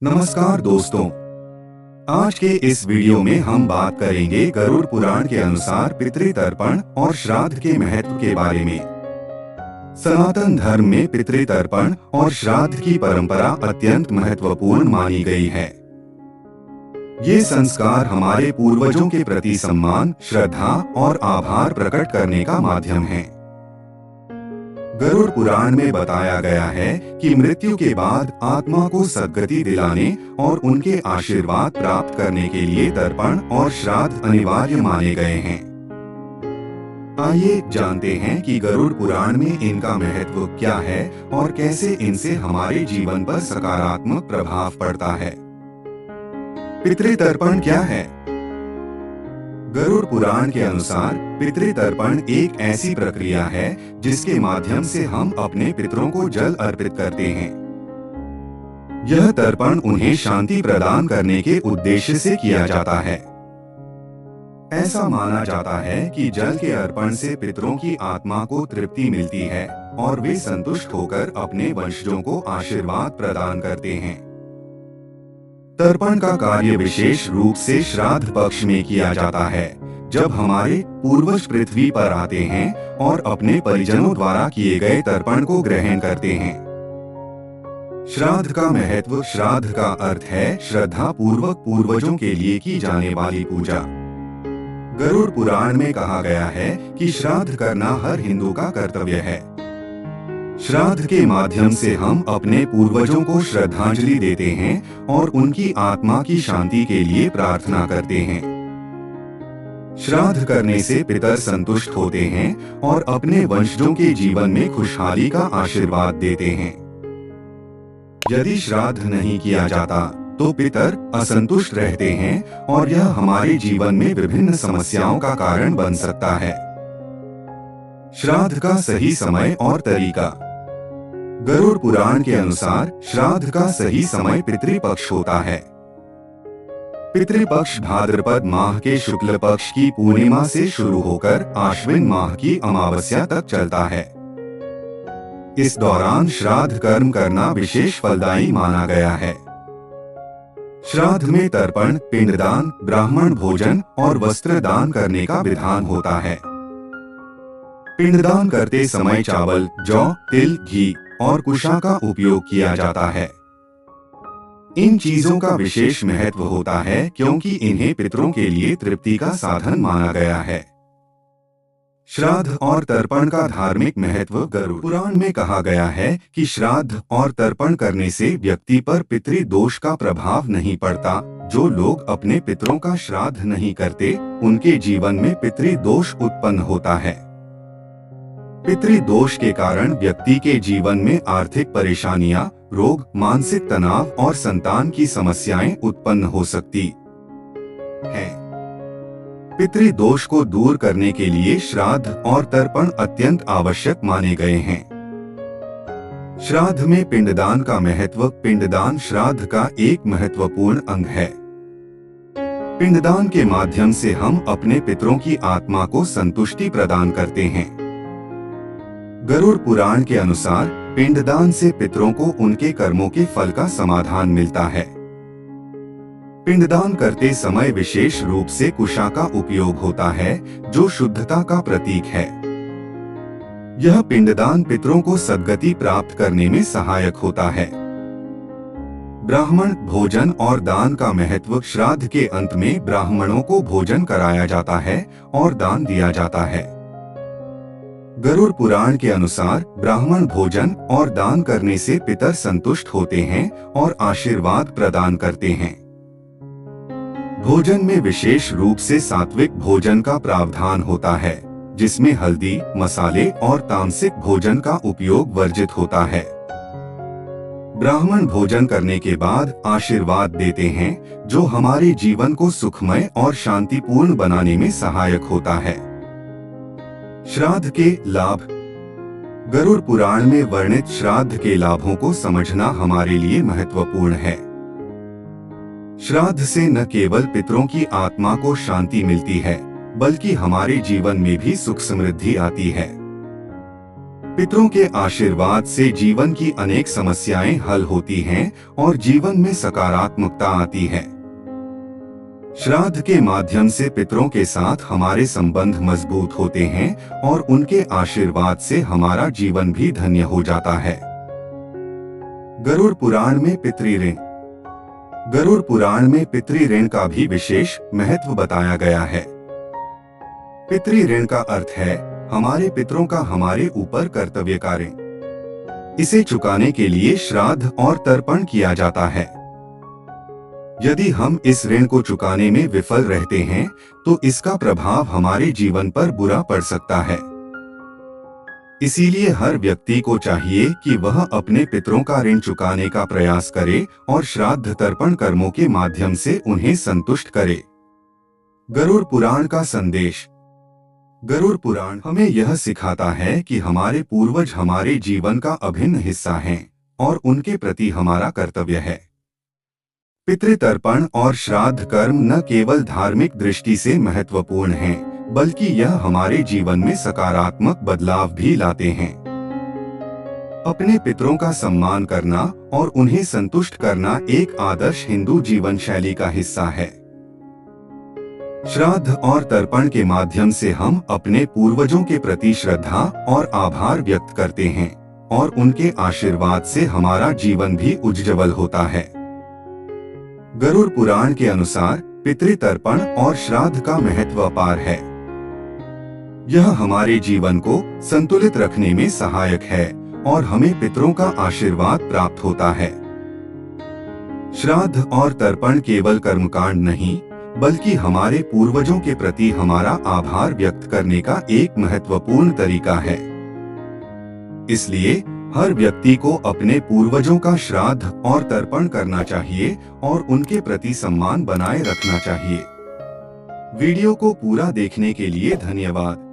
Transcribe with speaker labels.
Speaker 1: नमस्कार दोस्तों, आज के इस वीडियो में हम बात करेंगे गरुड़ पुराण के अनुसार पितृतर्पण और श्राद्ध के महत्व के बारे में। सनातन धर्म में पितृतर्पण और श्राद्ध की परंपरा अत्यंत महत्वपूर्ण मानी गई है। ये संस्कार हमारे पूर्वजों के प्रति सम्मान, श्रद्धा और आभार प्रकट करने का माध्यम है। गरुड़ पुराण में बताया गया है कि मृत्यु के बाद आत्मा को सद्गति दिलाने और उनके आशीर्वाद प्राप्त करने के लिए तर्पण और श्राद्ध अनिवार्य माने गए हैं। आइए जानते हैं कि गरुड़ पुराण में इनका महत्व क्या है और कैसे इनसे हमारे जीवन पर सकारात्मक प्रभाव पड़ता है। पितृतर्पण क्या है? गरुड़ पुराण के अनुसार पितृतर्पण एक ऐसी प्रक्रिया है जिसके माध्यम से हम अपने पितरों को जल अर्पित करते हैं। यह तर्पण उन्हें शांति प्रदान करने के उद्देश्य से किया जाता है। ऐसा माना जाता है कि जल के अर्पण से पितरों की आत्मा को तृप्ति मिलती है और वे संतुष्ट होकर अपने वंशजों को आशीर्वाद प्रदान करते हैं। तर्पण का कार्य विशेष रूप से श्राद्ध पक्ष में किया जाता है, जब हमारे पूर्वज पृथ्वी पर आते हैं और अपने परिजनों द्वारा किए गए तर्पण को ग्रहण करते हैं। श्राद्ध का महत्व। श्राद्ध का अर्थ है श्रद्धा पूर्वक पूर्वजों के लिए की जाने वाली पूजा। गरुड़ पुराण में कहा गया है कि श्राद्ध करना हर हिंदू का कर्तव्य है। श्राद्ध के माध्यम से हम अपने पूर्वजों को श्रद्धांजलि देते हैं और उनकी आत्मा की शांति के लिए प्रार्थना करते हैं। श्राद्ध करने से पितर संतुष्ट होते हैं और अपने वंशजों के जीवन में खुशहाली का आशीर्वाद देते हैं। यदि श्राद्ध नहीं किया जाता तो पितर असंतुष्ट रहते हैं और यह हमारे जीवन में विभिन्न समस्याओं का कारण बन सकता है। श्राद्ध का सही समय और तरीका। गरुड़ पुराण के अनुसार श्राद्ध का सही समय पितृपक्ष होता है। पितृपक्ष भाद्रपद माह के शुक्ल पक्ष की पूर्णिमा से शुरू होकर आश्विन माह की अमावस्या तक चलता है। इस दौरान श्राद्ध कर्म करना विशेष फलदायी माना गया है। श्राद्ध में तर्पण, पिंडदान, ब्राह्मण भोजन और वस्त्र दान करने का विधान होता है। पिंडदान करते समय चावल, जौ, तिल, घी और कुशा का उपयोग किया जाता है। इन चीजों का विशेष महत्व होता है क्योंकि इन्हें पितरों के लिए तृप्ति का साधन माना गया है। श्राद्ध और तर्पण का धार्मिक महत्व। गरुड़ पुराण में कहा गया है कि श्राद्ध और तर्पण करने से व्यक्ति पर पितृदोष का प्रभाव नहीं पड़ता। जो लोग अपने पितरों का श्राद्ध नहीं करते, उनके जीवन में पितृदोष उत्पन्न होता है। पितृदोष के कारण व्यक्ति के जीवन में आर्थिक परेशानियां, रोग, मानसिक तनाव और संतान की समस्याएं उत्पन्न हो सकती हैं। पितृदोष को दूर करने के लिए श्राद्ध और तर्पण अत्यंत आवश्यक माने गए हैं। श्राद्ध में पिंडदान का महत्व। पिंडदान श्राद्ध का एक महत्वपूर्ण अंग है। पिंडदान के माध्यम से हम अपने पितरों की आत्मा को संतुष्टि प्रदान करते हैं। गरुड़ पुराण के अनुसार पिंडदान से पितरों को उनके कर्मों के फल का समाधान मिलता है। पिंडदान करते समय विशेष रूप से कुशा का उपयोग होता है, जो शुद्धता का प्रतीक है। यह पिंडदान पितरों को सद्गति प्राप्त करने में सहायक होता है। ब्राह्मण भोजन और दान का महत्व। श्राद्ध के अंत में ब्राह्मणों को भोजन कराया जाता है और दान दिया जाता है। गरुड़ पुराण के अनुसार ब्राह्मण भोजन और दान करने से पितर संतुष्ट होते हैं और आशीर्वाद प्रदान करते हैं। भोजन में विशेष रूप से सात्विक भोजन का प्रावधान होता है, जिसमें हल्दी, मसाले और तामसिक भोजन का उपयोग वर्जित होता है। ब्राह्मण भोजन करने के बाद आशीर्वाद देते हैं, जो हमारे जीवन को सुखमय और शांतिपूर्ण बनाने में सहायक होता है। श्राद्ध के लाभ। गरुड़ पुराण में वर्णित श्राद्ध के लाभों को समझना हमारे लिए महत्वपूर्ण है। श्राद्ध से न केवल पितरों की आत्मा को शांति मिलती है, बल्कि हमारे जीवन में भी सुख समृद्धि आती है। पितरों के आशीर्वाद से जीवन की अनेक समस्याएं हल होती हैं और जीवन में सकारात्मकता आती है। श्राद्ध के माध्यम से पितरों के साथ हमारे संबंध मजबूत होते हैं और उनके आशीर्वाद से हमारा जीवन भी धन्य हो जाता है। गरुड़ पुराण में पितृ ऋण। गरुड़ पुराण में पितृ ऋण का भी विशेष महत्व बताया गया है। पितृ ऋण का अर्थ है हमारे पितरों का हमारे ऊपर कर्तव्य का ऋण। इसे चुकाने के लिए श्राद्ध और तर्पण किया जाता है। यदि हम इस ऋण को चुकाने में विफल रहते हैं तो इसका प्रभाव हमारे जीवन पर बुरा पड़ सकता है। इसीलिए हर व्यक्ति को चाहिए कि वह अपने पितरों का ऋण चुकाने का प्रयास करे और श्राद्ध तर्पण कर्मों के माध्यम से उन्हें संतुष्ट करे। गरुड़ पुराण का संदेश। गरुड़ पुराण हमें यह सिखाता है कि हमारे पूर्वज हमारे जीवन का अभिन्न हिस्सा हैं और उनके प्रति हमारा कर्तव्य है। पितृतर्पण और श्राद्ध कर्म न केवल धार्मिक दृष्टि से महत्वपूर्ण हैं, बल्कि यह हमारे जीवन में सकारात्मक बदलाव भी लाते हैं। अपने पितरों का सम्मान करना और उन्हें संतुष्ट करना एक आदर्श हिंदू जीवन शैली का हिस्सा है। श्राद्ध और तर्पण के माध्यम से हम अपने पूर्वजों के प्रति श्रद्धा और आभार व्यक्त करते हैं और उनके आशीर्वाद से हमारा जीवन भी उज्ज्वल होता है। गरुड़ पुराण के अनुसार पितृतर्पण और श्राद्ध का महत्व अपार है। यह हमारे जीवन को संतुलित रखने में सहायक है और हमें पितरों का आशीर्वाद प्राप्त होता है। श्राद्ध और तर्पण केवल कर्मकांड नहीं, बल्कि हमारे पूर्वजों के प्रति हमारा आभार व्यक्त करने का एक महत्वपूर्ण तरीका है। इसलिए हर व्यक्ति को अपने पूर्वजों का श्राद्ध और तर्पण करना चाहिए और उनके प्रति सम्मान बनाए रखना चाहिए। वीडियो को पूरा देखने के लिए धन्यवाद।